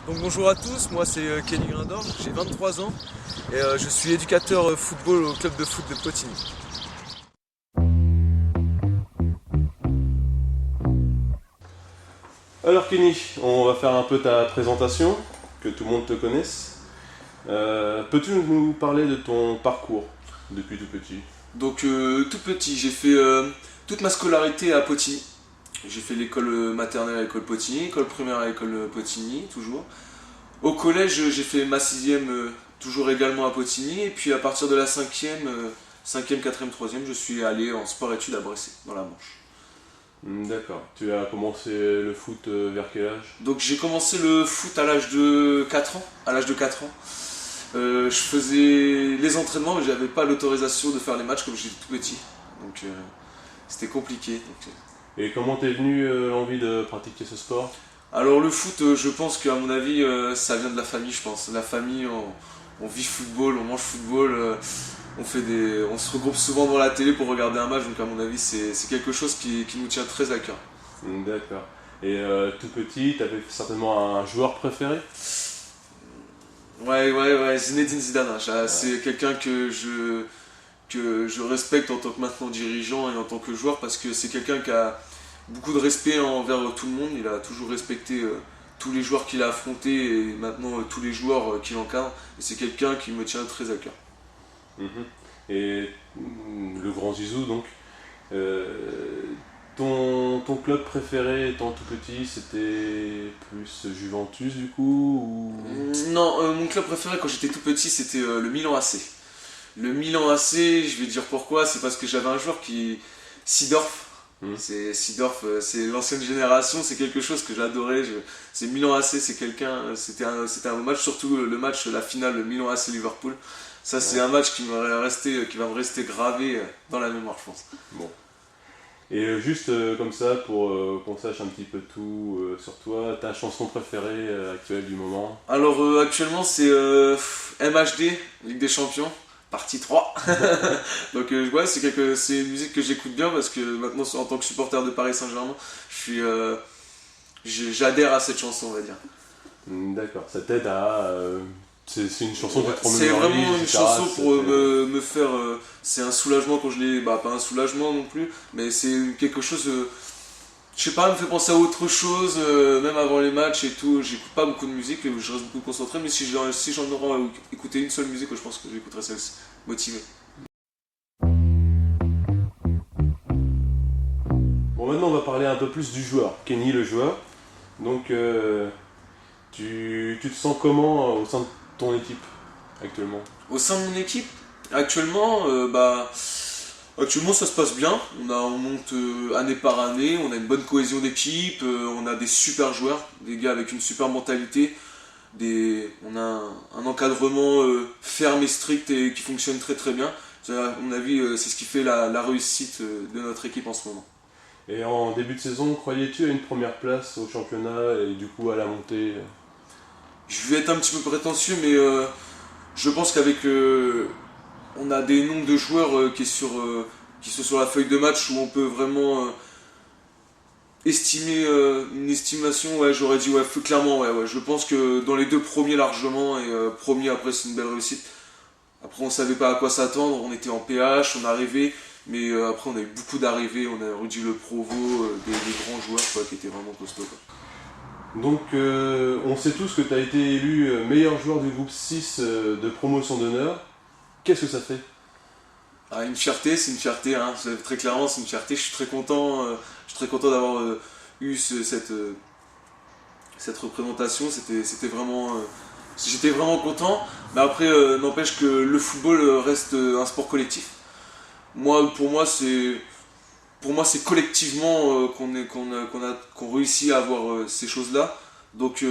Donc bonjour à tous, moi c'est Kenny Grindor, j'ai 23 ans et je suis éducateur football au club de foot de Potigny. Alors Kenny, on va faire un peu ta présentation, que tout le monde te connaisse. Peux-tu nous parler de ton parcours depuis tout petit? Donc tout petit, j'ai fait toute ma scolarité à Potigny. J'ai fait l'école maternelle à l'école Potigny, école primaire à l'école Potigny, toujours. Au collège, j'ai fait ma sixième toujours également à Potigny. Et puis à partir de la cinquième, quatrième, troisième, je suis allé en sport-études à Bressé, dans la Manche. D'accord. Tu as commencé le foot vers quel âge? Donc j'ai commencé le foot à l'âge de 4 ans. À l'âge de 4 ans. Je faisais les entraînements, mais j'avais pas l'autorisation de faire les matchs comme j'étais tout petit. Donc c'était compliqué. Et comment t'es venu l'envie de pratiquer ce sport? Alors le foot, je pense qu'à mon avis, ça vient de la famille, je pense. La famille, on vit football, on mange football, on se regroupe souvent devant la télé pour regarder un match. Donc à mon avis, c'est quelque chose qui nous tient très à cœur. D'accord. Et tout petit, t'avais certainement un joueur préféré? Ouais, Zinedine Zidane, hein. Ouais. C'est quelqu'un que je respecte en tant que maintenant dirigeant et en tant que joueur parce que c'est quelqu'un qui a beaucoup de respect envers tout le monde. Il a toujours respecté tous les joueurs qu'il a affrontés et maintenant tous les joueurs qu'il encadre. Et c'est quelqu'un qui me tient très à cœur. Mhm. Et le grand Zizou, donc. Euh, ton club préféré étant tout petit, c'était plus Juventus du coup ou... Non, mon club préféré quand j'étais tout petit, c'était le Milan AC. Le Milan AC, je vais te dire pourquoi, c'est parce que j'avais un joueur qui... Seedorf. Hmm. C'est l'ancienne génération, c'est quelque chose que j'adorais. C'est Milan AC, c'est quelqu'un, c'était un beau match, surtout le match, la finale, le Milan AC Liverpool. Ça, c'est Ouais. un match qui va me rester gravé dans la mémoire, je pense. Bon. Et juste comme ça, pour qu'on sache un petit peu tout sur toi, ta chanson préférée actuelle du moment? Alors actuellement, c'est MHD, Ligue des Champions, partie 3. Donc ouais, c'est une musique que j'écoute bien parce que maintenant, en tant que supporter de Paris Saint-Germain, j'adhère à cette chanson, on va dire. D'accord, ça t'aide à... c'est une chanson qui Ouais, te c'est remémorise, vraiment une etc. chanson pour me faire. C'est un soulagement quand je l'ai. Bah, pas un soulagement non plus, mais c'est quelque chose. Je sais pas, me fait penser à autre chose, même avant les matchs et tout. J'écoute pas beaucoup de musique, je reste beaucoup concentré, mais si j'en aurais écouté une seule musique, je pense que j'écouterais celle-ci. Motivé. Bon, maintenant on va parler un peu plus du joueur, Kenny le joueur. Donc tu te sens comment au sein de ton équipe actuellement? Au sein de mon équipe, actuellement, actuellement ça se passe bien. On monte année par année, on a une bonne cohésion d'équipe, on a des super joueurs, des gars avec une super mentalité. On a un encadrement ferme et strict et qui fonctionne très très bien. À mon avis, c'est ce qui fait la réussite de notre équipe en ce moment. Et en début de saison, croyais-tu à une première place au championnat et du coup à la montée? Je vais être un petit peu prétentieux, mais je pense qu'avec on a des nombres de joueurs qui sont sur la feuille de match où on peut vraiment estimer une estimation. Ouais, j'aurais dit ouais, clairement ouais. Je pense que dans les deux premiers largement et premier après c'est une belle réussite. Après on savait pas à quoi s'attendre, on était en PH, on arrivait, mais après on a eu beaucoup d'arrivées, on a Rudy Le Provo, des grands joueurs quoi, qui étaient vraiment costauds quoi. Donc on sait tous que tu as été élu meilleur joueur du groupe 6 de promotion d'honneur. Qu'est-ce que ça fait? Ah, une fierté, c'est une fierté, hein. Très clairement c'est une fierté, je suis très content d'avoir eu cette représentation, c'était vraiment... j'étais vraiment content, mais après n'empêche que le football reste un sport collectif. Moi, pour moi, c'est collectivement qu'on réussit à avoir ces choses-là. Donc,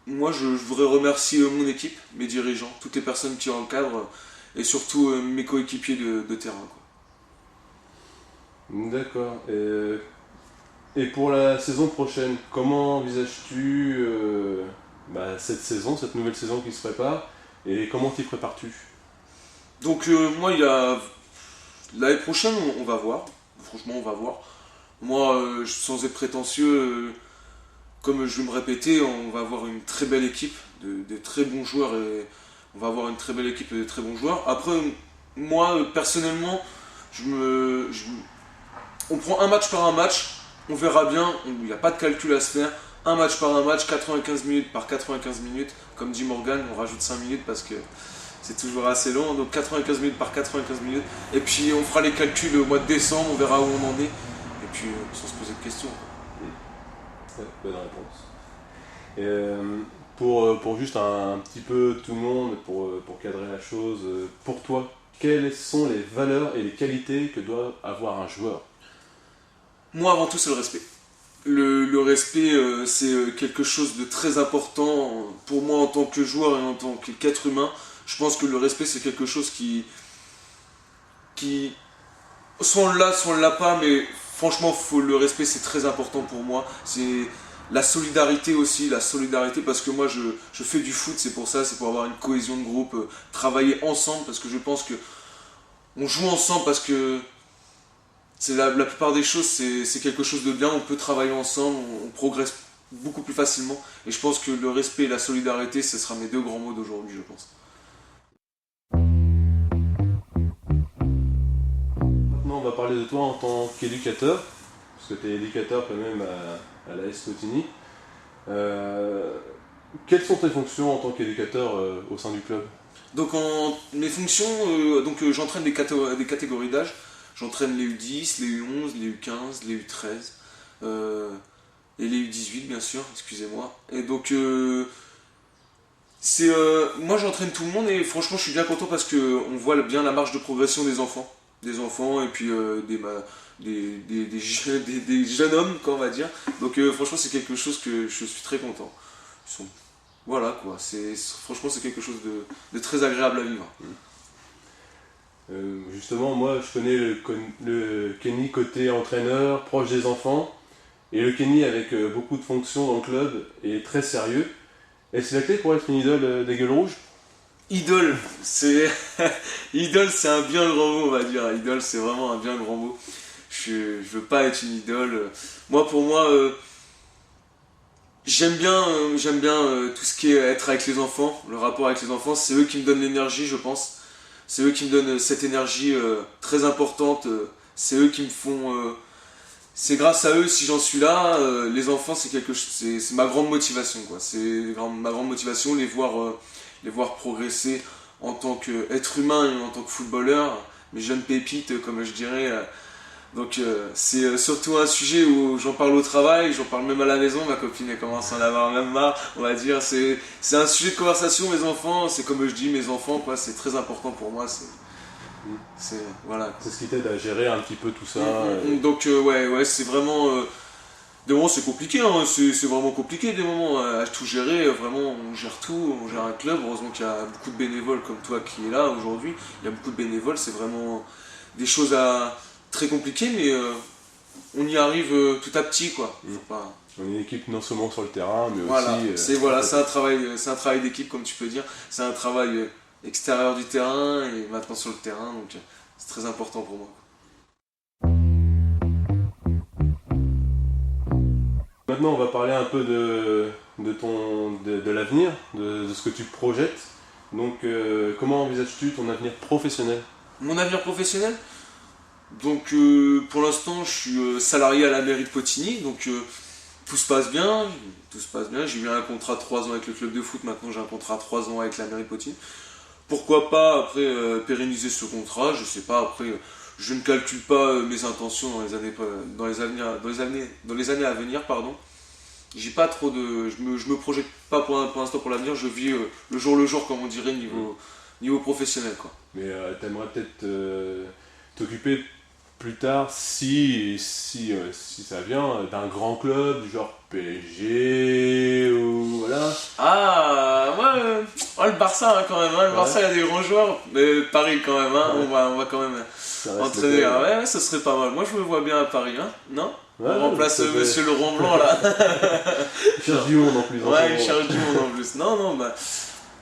moi, je voudrais remercier mon équipe, mes dirigeants, toutes les personnes qui encadrent et surtout mes coéquipiers de terrain, quoi. D'accord. Et pour la saison prochaine, comment envisages-tu cette saison, cette nouvelle saison qui se prépare, et comment t'y prépares-tu? Donc, moi, il y a l'année prochaine, on va voir. Franchement, on va voir. Moi, sans être prétentieux, comme je vais me répéter, on va avoir une très belle équipe, de très bons joueurs et on va avoir une très belle équipe et de très bons joueurs. Après, moi, personnellement, on prend un match par un match, on verra bien, il n'y a pas de calcul à se faire. Un match par un match, 95 minutes par 95 minutes, comme dit Morgan, on rajoute 5 minutes parce que c'est toujours assez long, donc 95 minutes par 95 minutes, et puis on fera les calculs au mois de décembre, on verra où on en est, et puis sans se poser de questions. Ouais, bonne réponse. Et, pour juste un petit peu tout le monde, pour cadrer la chose, pour toi, quelles sont les valeurs et les qualités que doit avoir un joueur? Moi, avant tout, c'est le respect. Le respect, c'est quelque chose de très important pour moi en tant que joueur et en tant qu'être humain. Je pense que le respect, c'est quelque chose qui soit on l'a pas, mais franchement, le respect, c'est très important pour moi. C'est la solidarité aussi, la solidarité, parce que moi, je fais du foot, c'est pour ça, c'est pour avoir une cohésion de groupe, travailler ensemble, parce que je pense que on joue ensemble, parce que c'est la plupart des choses, c'est quelque chose de bien, on peut travailler ensemble, on progresse beaucoup plus facilement. Et je pense que le respect et la solidarité, ce sera mes deux grands mots d'aujourd'hui, je pense. Maintenant, on va parler de toi en tant qu'éducateur, parce que tu es éducateur quand même à l'AS Cottigny. Quelles sont tes fonctions en tant qu'éducateur au sein du club? Donc mes fonctions, j'entraîne des catégories d'âge. J'entraîne les U10, les U11, les U15, les U13 et les U18 bien sûr, excusez-moi. Et donc moi j'entraîne tout le monde et franchement je suis bien content parce qu'on voit bien la marge de progression des enfants. Des enfants et puis des jeunes hommes, quoi, on va dire. Donc franchement c'est quelque chose que je suis très content. Voilà quoi, franchement c'est quelque chose de très agréable à vivre. Justement, moi je connais le Kenny côté entraîneur, proche des enfants, et le Kenny avec beaucoup de fonctions dans le club et très sérieux. Est-ce la clé pour être une idole des gueules rouges? Idole, c'est idole, c'est un bien grand mot, on va dire. Idole, c'est vraiment un bien grand mot. Je veux pas être une idole. Moi, pour moi, j'aime bien tout ce qui est être avec les enfants, le rapport avec les enfants. C'est eux qui me donnent l'énergie, je pense. C'est eux qui me donnent cette énergie très importante. C'est eux qui me font. C'est grâce à eux si j'en suis là. Les enfants, c'est ma grande motivation, quoi. C'est ma grande motivation, les voir progresser en tant qu'être humain et en tant que footballeur. Mes jeunes pépites, comme je dirais. Donc c'est surtout un sujet où j'en parle au travail, j'en parle même à la maison, ma copine elle commence à en avoir même marre, on va dire. C'est un sujet de conversation, mes enfants, c'est comme je dis, mes enfants, quoi, c'est très important pour moi. Voilà. C'est ce qui t'aide à gérer un petit peu tout ça. Donc ouais, c'est vraiment. Des moments c'est compliqué, hein, c'est vraiment compliqué des moments à tout gérer, vraiment on gère tout, on gère un club, heureusement qu'il y a beaucoup de bénévoles comme toi qui est là aujourd'hui, il y a beaucoup de bénévoles, c'est vraiment des choses très compliquées mais on y arrive tout à petit quoi. On est une équipe non seulement sur le terrain mais voilà, aussi... c'est un travail d'équipe comme tu peux dire, c'est un travail extérieur du terrain et maintenant sur le terrain donc c'est très important pour moi. Maintenant, on va parler un peu de l'avenir, de ce que tu projettes. Donc, comment envisages-tu ton avenir professionnel? Mon avenir professionnel? Donc, pour l'instant, je suis salarié à la mairie de Potigny, donc tout se passe bien. J'ai eu un contrat de 3 ans avec le club de foot, maintenant j'ai un contrat de 3 ans avec la mairie de Potigny. Pourquoi pas après pérenniser ce contrat? Je sais pas, après je ne calcule pas mes intentions dans les années à venir, pardon. J'ai pas trop de. Je me projette pas pour l'instant pour l'avenir, je vis le jour, comme on dirait, niveau professionnel, quoi. Mais t'aimerais peut-être t'occuper plus tard, si ça vient, d'un grand club, du genre PSG ou voilà. Ah, ouais, le Barça hein, quand même, hein. Le Barça il y a des grands joueurs, mais Paris quand même, hein. Ouais. On va quand même entraîner. Ouais, ça serait pas mal. Moi je me vois bien à Paris, hein, non? Ouais, on remplace Monsieur Laurent Blanc là. Il cherche du monde en plus. Ouais, il cherche du monde en plus. Non, bah.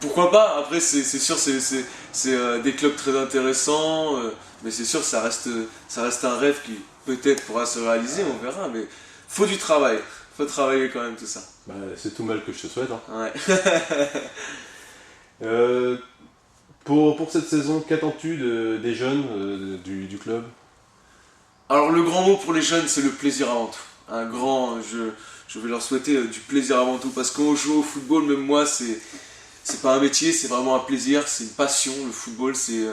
Pourquoi pas? Après, c'est sûr, c'est des clubs très intéressants, mais c'est sûr, ça reste un rêve qui peut-être pourra se réaliser, on verra, mais faut du travail. faut travailler quand même tout ça. Bah, c'est tout mal que je te souhaite. Hein. Ouais. Pour cette saison, qu'attends-tu des jeunes du club? Alors le grand mot pour les jeunes, c'est le plaisir avant tout. Je vais leur souhaiter du plaisir avant tout, parce qu'on joue au football, même moi, c'est pas un métier, c'est vraiment un plaisir, c'est une passion. Le football, c'est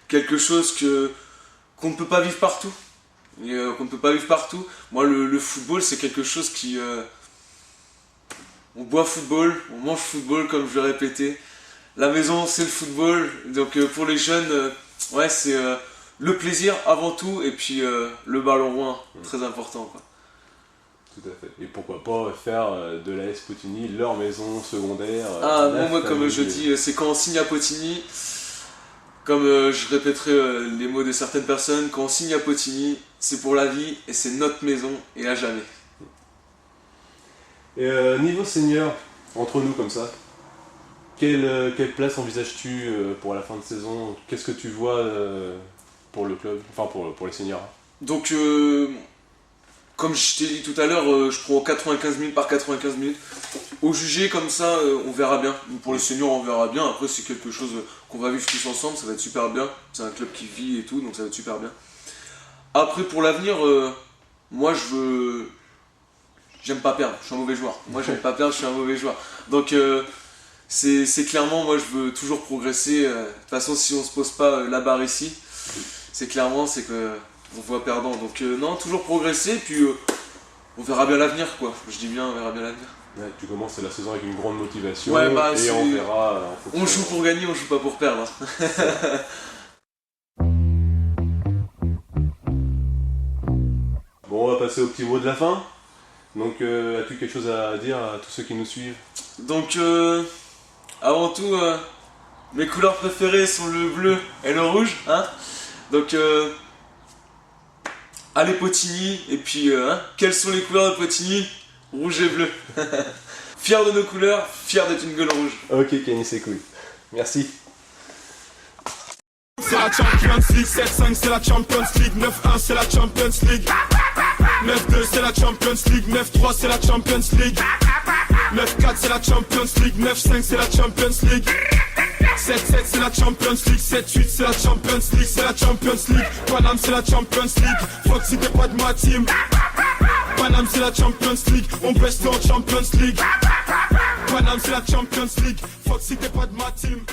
quelque chose qu'on ne peut pas vivre partout. Qu'on ne peut pas vivre partout. Moi, le football, c'est quelque chose qui... on boit football, on mange football, comme je l'ai répété. La maison, c'est le football. Donc pour les jeunes, ouais, c'est le plaisir avant tout, et puis le ballon rond, très important, quoi. Tout à fait. Et pourquoi pas faire de l'AS Potigny leur maison secondaire. Moi, comme je dis, c'est quand on signe à Potigny, comme je répéterai les mots de certaines personnes, quand on signe à Potigny, c'est pour la vie et c'est notre maison et à jamais. Et niveau senior, entre nous comme ça, quelle place envisages-tu pour la fin de saison? Qu'est-ce que tu vois pour le club, enfin pour les seniors? Donc, comme je t'ai dit tout à l'heure, je prends 95 minutes par 95 minutes. Au jugé, comme ça, on verra bien. Pour les seniors, on verra bien. Après, c'est quelque chose qu'on va vivre tous ensemble, ça va être super bien. C'est un club qui vit et tout, donc ça va être super bien. Après, pour l'avenir, moi, j'aime pas perdre, je suis un mauvais joueur. Moi, j'aime pas perdre, je suis un mauvais joueur. Donc, c'est clairement, moi, je veux toujours progresser. De toute façon, si on se pose pas la barre ici, c'est que on voit perdant. Donc, non, toujours progresser, puis on verra bien l'avenir, quoi. Je dis bien, on verra bien l'avenir. Ouais, tu commences la saison avec une grande motivation, ouais, et on verra. On joue pour gagner, on joue pas pour perdre. Bon, on va passer au petit mot de la fin. Donc, as-tu quelque chose à dire à tous ceux qui nous suivent? Donc, avant tout, mes couleurs préférées sont le bleu et le rouge. Hein, donc, allez Potigny, et puis, quelles sont les couleurs de Potigny? Rouge et bleu. Fier de nos couleurs, fier d'être une gueule rouge. Ok, Kenny, c'est cool. Merci. C'est la Champions League, 7-5 c'est la Champions League, 9-1 c'est la Champions League, 9-2 c'est la Champions League, 9-3 c'est la Champions League, 9-4 c'est la Champions League, 9-5 c'est la Champions League, 7-7 c'est la Champions League, 7-8 c'est la Champions League, c'est la Champions League, Paname c'est la Champions League, fuck si t'es pas de ma team, Paname c'est la Champions League, on baisse en Champions League, Paname c'est la Champions League, fuck si t'es pas de ma team.